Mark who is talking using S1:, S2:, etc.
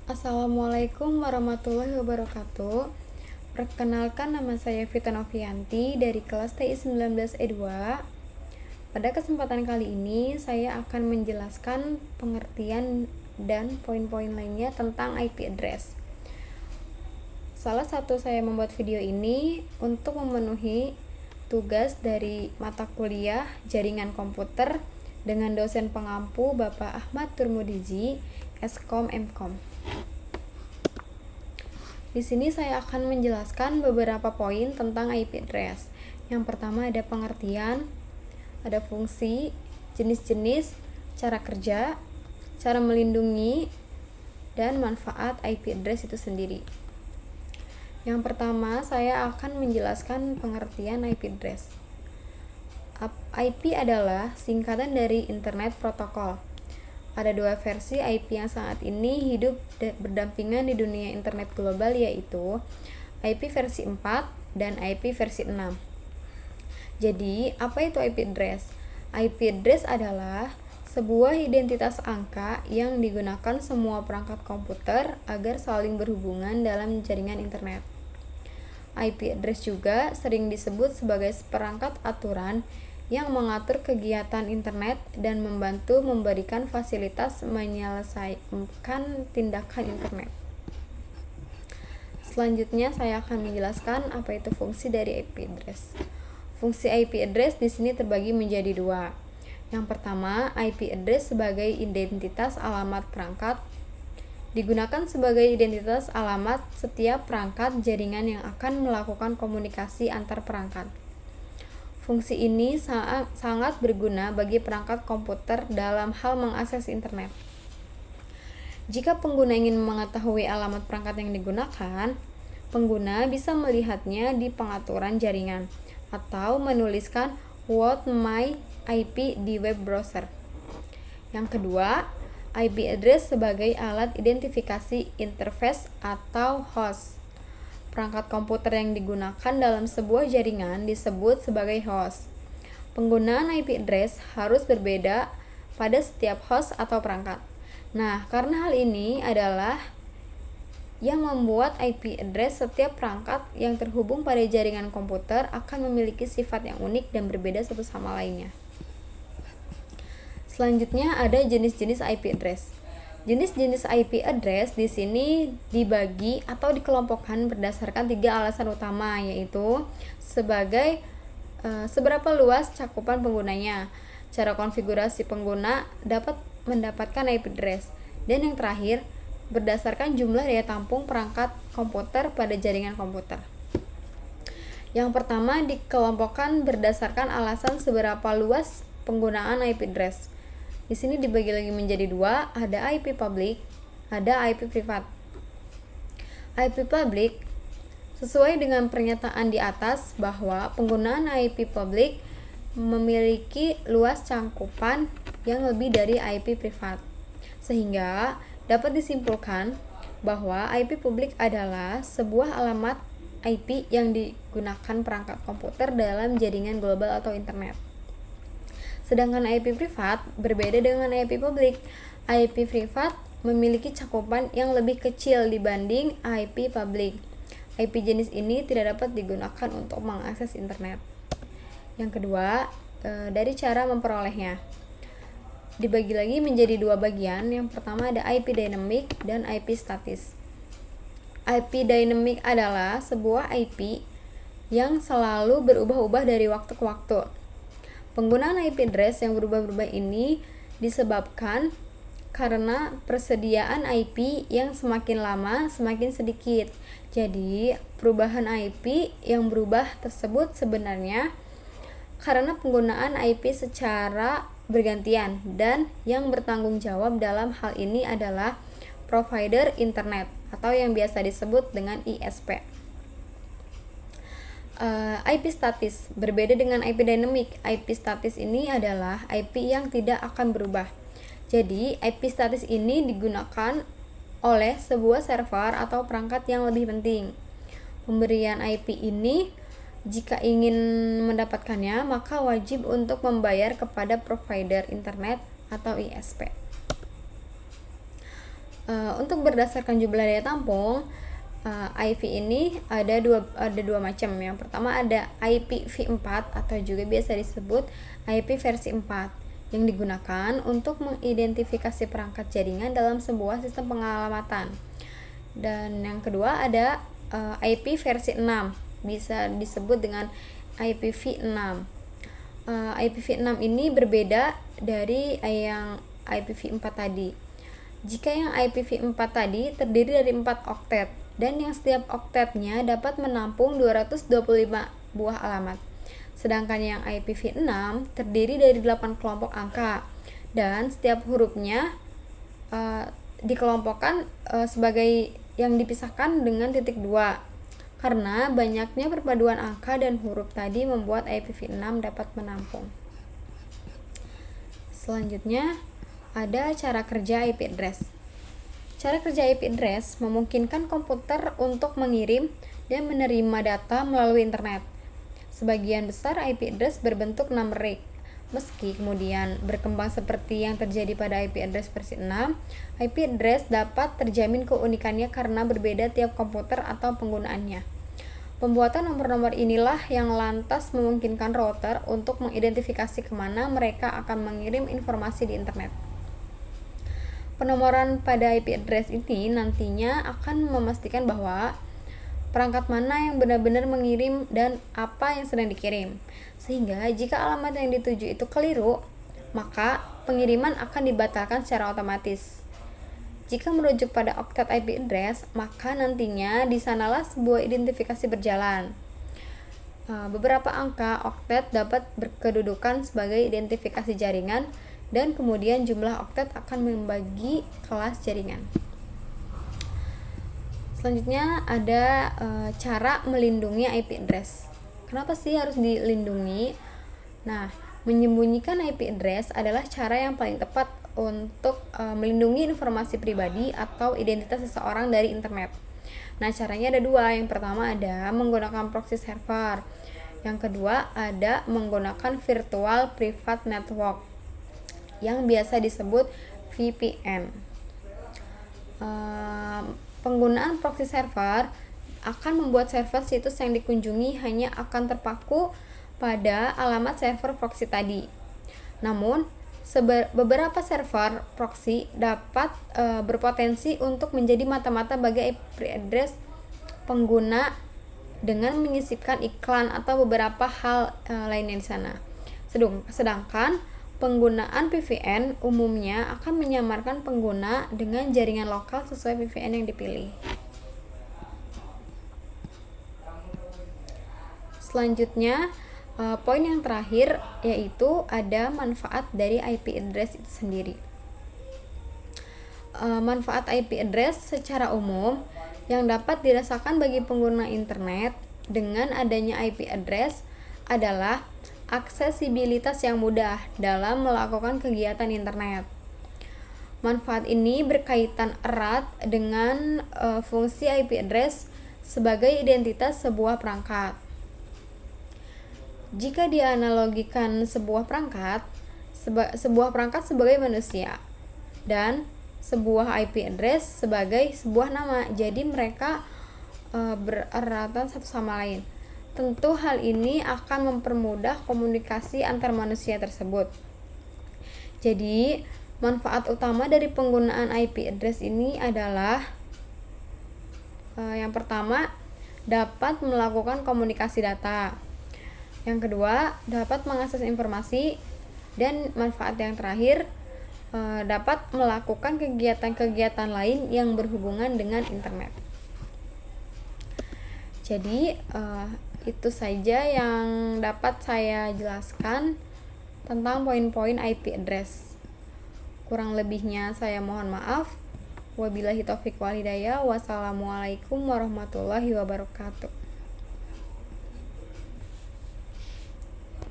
S1: Assalamualaikum warahmatullahi wabarakatuh. Perkenalkan, nama saya Vita Novianti dari kelas TI 19E2. Pada kesempatan kali ini saya akan menjelaskan pengertian dan poin-poin lainnya tentang IP address. Salah satu saya membuat video ini untuk memenuhi tugas dari mata kuliah Jaringan Komputer dengan dosen pengampu Bapak Ahmad Turmudizi, Eskom Mkom. Di sini saya akan menjelaskan beberapa poin tentang IP address. Yang pertama ada pengertian, ada fungsi, jenis-jenis, cara kerja, cara melindungi, dan manfaat IP address itu sendiri. Yang pertama saya akan menjelaskan pengertian IP address. IP adalah singkatan dari Internet Protocol. Ada dua versi IP yang saat ini hidup berdampingan di dunia internet global, yaitu IP versi 4 dan IP versi 6. Jadi, apa itu IP address? IP address adalah sebuah identitas angka yang digunakan semua perangkat komputer agar saling berhubungan dalam jaringan internet. IP address juga sering disebut sebagai perangkat aturan yang mengatur kegiatan internet dan membantu memberikan fasilitas menyelesaikan tindakan internet. Selanjutnya saya akan menjelaskan apa itu fungsi dari IP address. Fungsi IP address di sini terbagi menjadi dua. Yang pertama, IP address sebagai identitas alamat perangkat digunakan sebagai identitas alamat setiap perangkat jaringan yang akan melakukan komunikasi antar perangkat. Fungsi ini sangat berguna bagi perangkat komputer dalam hal mengakses internet. Jika pengguna ingin mengetahui alamat perangkat yang digunakan, pengguna bisa melihatnya di pengaturan jaringan atau menuliskan "what my IP" di web browser. Yang kedua, IP address sebagai alat identifikasi interface atau host. Perangkat komputer yang digunakan dalam sebuah jaringan disebut sebagai host. Penggunaan IP address harus berbeda pada setiap host atau perangkat. Nah, karena hal ini adalah yang membuat IP address setiap perangkat yang terhubung pada jaringan komputer akan memiliki sifat yang unik dan berbeda satu sama lainnya. Selanjutnya ada jenis-jenis IP address. Jenis-jenis IP address di sini dibagi atau dikelompokkan berdasarkan 3 alasan utama, yaitu seberapa luas cakupan penggunanya, cara konfigurasi pengguna dapat mendapatkan IP address, dan yang terakhir berdasarkan jumlah daya tampung perangkat komputer pada jaringan komputer. Yang pertama dikelompokkan berdasarkan alasan seberapa luas penggunaan IP address. Di sini dibagi lagi menjadi dua, ada IP public, ada IP privat. IP public sesuai dengan pernyataan di atas bahwa penggunaan IP public memiliki luas cakupan yang lebih dari IP privat. Sehingga dapat disimpulkan bahwa IP public adalah sebuah alamat IP yang digunakan perangkat komputer dalam jaringan global atau internet. Sedangkan IP privat berbeda dengan IP publik. IP privat memiliki cakupan yang lebih kecil dibanding IP publik. IP jenis ini tidak dapat digunakan untuk mengakses internet. Yang kedua, dari cara memperolehnya. Dibagi lagi menjadi dua bagian. Yang pertama ada IP dynamic dan IP statis. IP dynamic adalah sebuah IP yang selalu berubah-ubah dari waktu ke waktu. Penggunaan IP address yang berubah-ubah ini disebabkan karena persediaan IP yang semakin lama semakin sedikit. Jadi, perubahan IP yang berubah tersebut sebenarnya karena penggunaan IP secara bergantian, dan yang bertanggung jawab dalam hal ini adalah provider internet atau yang biasa disebut dengan ISP. IP statis berbeda dengan IP dynamic. IP statis ini adalah IP yang tidak akan berubah. Jadi, IP statis ini digunakan oleh sebuah server atau perangkat yang lebih penting. Pemberian IP ini, jika ingin mendapatkannya, maka wajib untuk membayar kepada provider internet atau ISP. Untuk berdasarkan jumlah daya tampung, IP ini ada dua macam. Yang pertama ada IPv4 atau juga biasa disebut IP versi 4 yang digunakan untuk mengidentifikasi perangkat jaringan dalam sebuah sistem pengalamatan. Dan yang kedua ada IP versi 6, bisa disebut dengan IPv6. IPv6 ini berbeda dari yang IPv4 tadi. Jika yang IPv4 tadi terdiri dari 4 oktet dan yang setiap oktetnya dapat menampung 225 buah alamat. Sedangkan yang IPv6 terdiri dari 8 kelompok angka dan setiap hurufnya dikelompokkan sebagai yang dipisahkan dengan titik 2. Karena banyaknya perpaduan angka dan huruf tadi membuat IPv6 dapat menampung. Selanjutnya ada cara kerja IP address. Cara kerja IP address memungkinkan komputer untuk mengirim dan menerima data melalui internet. Sebagian besar IP address berbentuk numerik. Meski kemudian berkembang seperti yang terjadi pada IP address versi 6, IP address dapat terjamin keunikannya karena berbeda tiap komputer atau penggunaannya. Pembuatan nomor-nomor inilah yang lantas memungkinkan router untuk mengidentifikasi kemana mereka akan mengirim informasi di internet. Penomoran pada IP address ini nantinya akan memastikan bahwa perangkat mana yang benar-benar mengirim dan apa yang sedang dikirim. Sehingga jika alamat yang dituju itu keliru, maka pengiriman akan dibatalkan secara otomatis. Jika merujuk pada oktet IP address, maka nantinya di sanalah sebuah identifikasi berjalan. Beberapa angka oktet dapat berkedudukan sebagai identifikasi jaringan dan kemudian jumlah oktet akan membagi kelas jaringan. Selanjutnya ada cara melindungi IP address. Kenapa sih harus dilindungi? Nah, menyembunyikan IP address adalah cara yang paling tepat untuk melindungi informasi pribadi atau identitas seseorang dari internet. Nah, caranya ada dua. Yang pertama ada menggunakan proxy server. Yang kedua ada menggunakan virtual private network yang biasa disebut VPN. Penggunaan proxy server akan membuat server situs yang dikunjungi hanya akan terpaku pada alamat server proxy tadi. Namun, beberapa server proxy dapat berpotensi untuk menjadi mata-mata bagi IP address pengguna dengan menyisipkan iklan atau beberapa hal lainnya di sana. Sedangkan penggunaan VPN umumnya akan menyamarkan pengguna dengan jaringan lokal sesuai VPN yang dipilih. Selanjutnya, poin yang terakhir yaitu ada manfaat dari IP address itu sendiri. Manfaat IP address secara umum yang dapat dirasakan bagi pengguna internet dengan adanya IP address adalah aksesibilitas yang mudah dalam melakukan kegiatan internet. Manfaat ini berkaitan erat dengan fungsi IP address sebagai identitas sebuah perangkat. Jika dianalogikan sebuah perangkat sebagai manusia dan sebuah IP address sebagai sebuah nama, jadi mereka bereratan satu sama lain. Tentu hal ini akan mempermudah komunikasi antar manusia tersebut. Jadi, manfaat utama dari penggunaan IP address ini adalah yang pertama, dapat melakukan komunikasi data. Yang kedua, dapat mengakses informasi. Dan manfaat yang terakhir, dapat melakukan kegiatan-kegiatan lain yang berhubungan dengan internet. Jadi, itu saja yang dapat saya jelaskan tentang poin-poin IP address. Kurang lebihnya saya mohon maaf. Wabillahi taufiq wal hidayah. Wassalamualaikum warahmatullahi wabarakatuh.